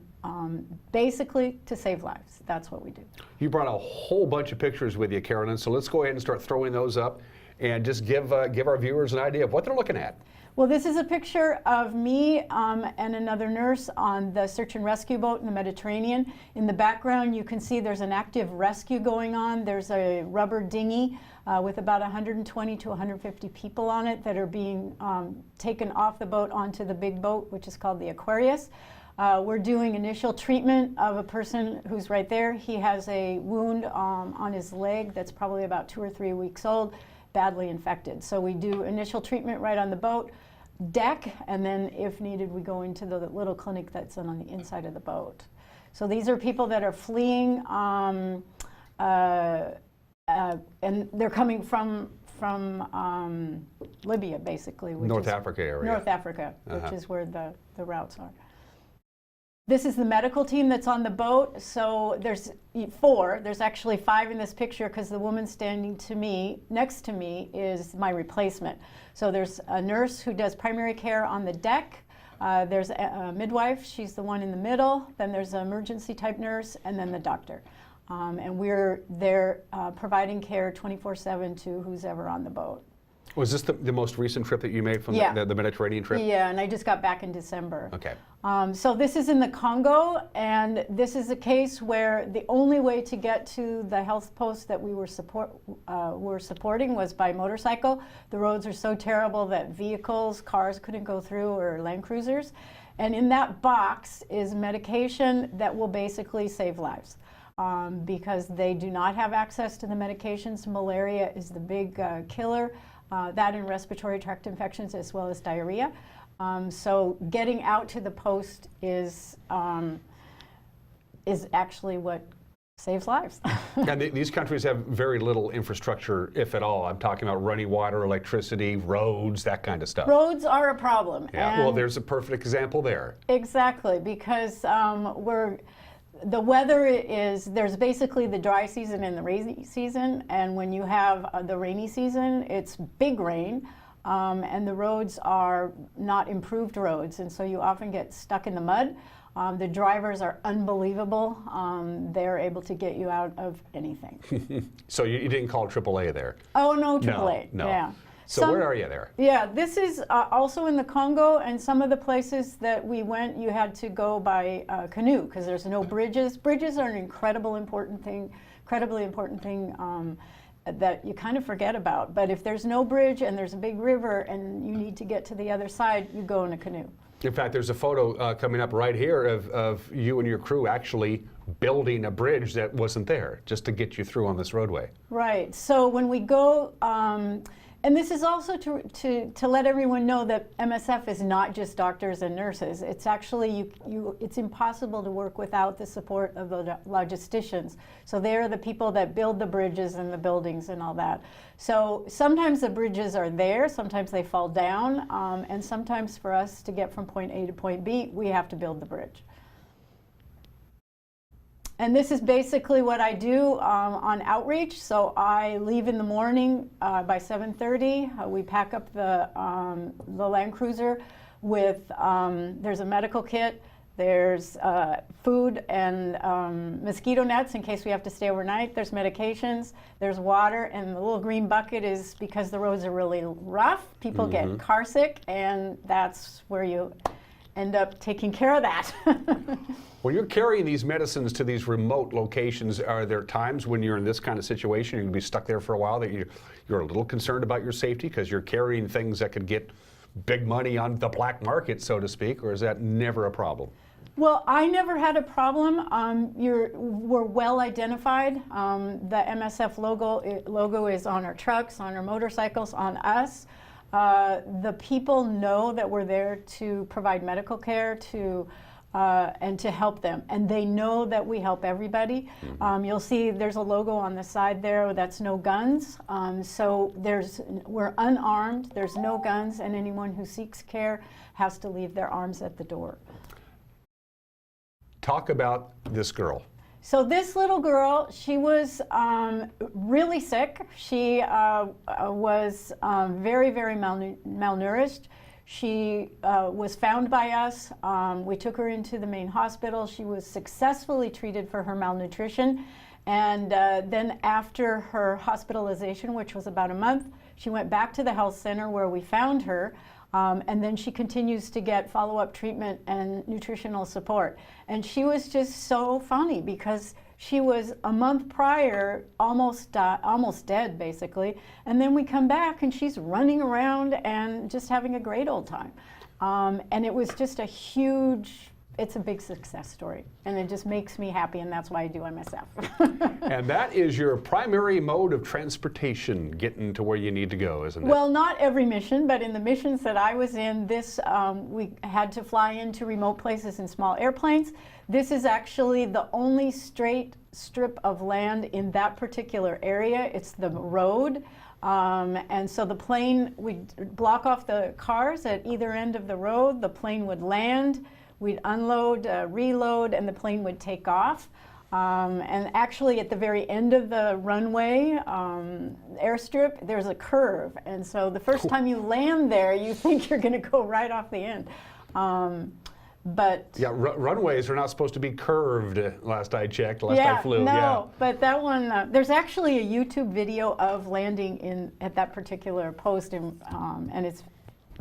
basically to save lives. That's what we do. You brought a whole bunch of pictures with you, Carolyn, so let's go ahead and start throwing those up and just give our viewers an idea of what they're looking at. Well, this is a picture of me and another nurse on the search and rescue boat in the Mediterranean. In the background, you can see there's an active rescue going on. There's a rubber dinghy with about 120 to 150 people on it that are being taken off the boat onto the big boat, which is called the Aquarius. We're doing initial treatment of a person who's right there. He has a wound on his leg that's probably about 2 or 3 weeks old, badly infected. So we do initial treatment right on the boat deck, and then if needed, we go into the little clinic that's on the inside of the boat. So these are people that are fleeing, and they're coming from Libya, basically. North Africa area. North Africa, which is where the routes are. This is the medical team that's on the boat. So there's 4. There's actually 5 in this picture because the woman standing next to me is my replacement. So there's a nurse who does primary care on the deck. There's a midwife, she's the one in the middle. Then there's an emergency type nurse, and then the doctor. And we're there providing care 24/7 to who's ever on the boat. Was this the most recent trip that you made from the Mediterranean trip? Yeah, and I just got back in December. Okay. So this is in the Congo, and this is a case where the only way to get to the health post that we were supporting was by motorcycle. The roads are so terrible that cars couldn't go through, or Land Cruisers. And in that box is medication that will basically save lives. Because they do not have access to the medications. Malaria is the big killer. That and respiratory tract infections, as well as diarrhea. So getting out to the post is actually what saves lives. And these countries have very little infrastructure, if at all. I'm talking about running water, electricity, roads, that kind of stuff. Roads are a problem. Yeah, well, there's a perfect example there. Exactly, because the weather there's basically the dry season and the rainy season, and when you have the rainy season, it's big rain, and the roads are not improved roads, and so you often get stuck in the mud. The drivers are unbelievable. They're able to get you out of anything. So you didn't call AAA there? Oh, no, AAA. No. Yeah. So where are you there? Yeah, this is also in the Congo, and some of the places that we went, you had to go by canoe because there's no bridges. Bridges are an incredibly important thing. that you kind of forget about. But if there's no bridge and there's a big river and you need to get to the other side, you go in a canoe. In fact, there's a photo coming up right here of you and your crew actually building a bridge that wasn't there, just to get you through on this roadway. Right. So when we go, and this is also to let everyone know that MSF is not just doctors and nurses. It's actually, it's impossible to work without the support of the logisticians. So they're the people that build the bridges and the buildings and all that. So sometimes the bridges are there, sometimes they fall down, and sometimes for us to get from point A to point B, we have to build the bridge. And this is basically what I do on outreach. So I leave in the morning by 7:30. We pack up the Land Cruiser with, there's a medical kit, there's food and mosquito nets in case we have to stay overnight. There's medications, there's water, and the little green bucket is because the roads are really rough. People get car sick, and that's where you end up taking care of that. When you're carrying these medicines to these remote locations, are there times when you're in this kind of situation, you're going to be stuck there for a while, that you're a little concerned about your safety because you're carrying things that could get big money on the black market, so to speak, or is that never a problem? Well, I never had a problem. We're well identified. The MSF logo is on our trucks, on our motorcycles, on us. The people know that we're there to provide medical care and to help them. And they know that we help everybody. You'll see there's a logo on the side there that's no guns. So we're unarmed, there's no guns, and anyone who seeks care has to leave their arms at the door. Talk about this girl. So this little girl, she was really sick. She was very, very malnourished. She was found by us. We took her into the main hospital. She was successfully treated for her malnutrition. And then after her hospitalization, which was about a month, she went back to the health center where we found her. And then she continues to get follow-up treatment and nutritional support. And she was just so funny because she was a month prior almost dead, basically. And then we come back and she's running around and just having a great old time. And it was just it's a big success story. And it just makes me happy, and that's why I do MSF. And that is your primary mode of transportation, getting to where you need to go, isn't it? Well, not every mission, but in the missions that I was in, we had to fly into remote places in small airplanes. This is actually the only straight strip of land in that particular area. It's the road. And so the plane, we'd block off the cars at either end of the road. The plane would land. We'd unload, reload, and the plane would take off. And actually at the very end of the runway airstrip, there's a curve. And so the first time you land there, you think you're going to go right off the end. But yeah, runways are not supposed to be curved, last I checked, I flew. No, but that one, there's actually a YouTube video of landing at that particular post, and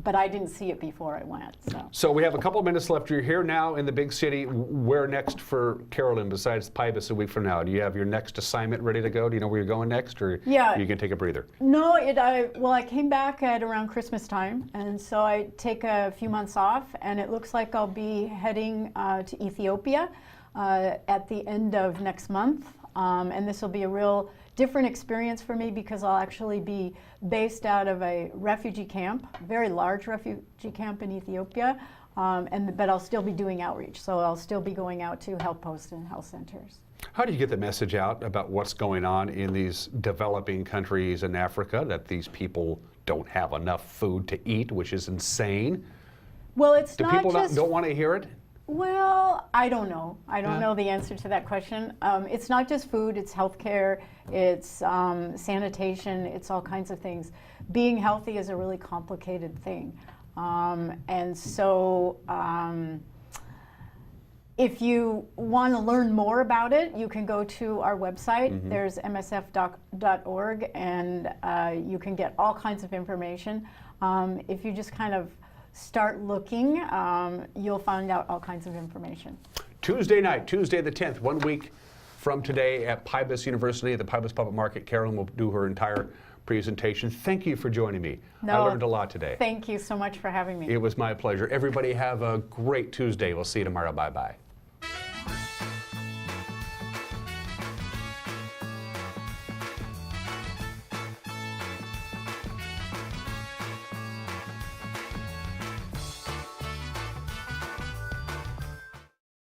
but I didn't see it before I went. So we have a couple minutes left. You're here now in the big city. Where next for Carolyn besides Pybus a week from now? Do you have your next assignment ready to go? Do you know where you're going next, or you can take a breather? No, I came back at around Christmas time, and so I take a few months off, and it looks like I'll be heading to Ethiopia at the end of next month, and this will be a real different experience for me because I'll actually be based out of a refugee camp, a very large refugee camp in Ethiopia, but I'll still be doing outreach. So I'll still be going out to health posts and health centers. How do you get the message out about what's going on in these developing countries in Africa, that these people don't have enough food to eat, which is insane? Well, it's Do not people just... don't want to hear it? Well, I don't know. I don't know the answer to that question. It's not just food, it's healthcare, it's sanitation, it's all kinds of things. Being healthy is a really complicated thing. And so if you want to learn more about it, you can go to our website. There's msf.org, and you can get all kinds of information. If you just kind of start looking, you'll find out all kinds of information. Tuesday night, Tuesday the 10th, 1 week from today at Pybus University at the Pybus Public Market. Carolyn will do her entire presentation. Thank you for joining me. I learned a lot today. Thank you so much for having me. It was my pleasure. Everybody have a great Tuesday. We'll see you tomorrow. Bye-bye.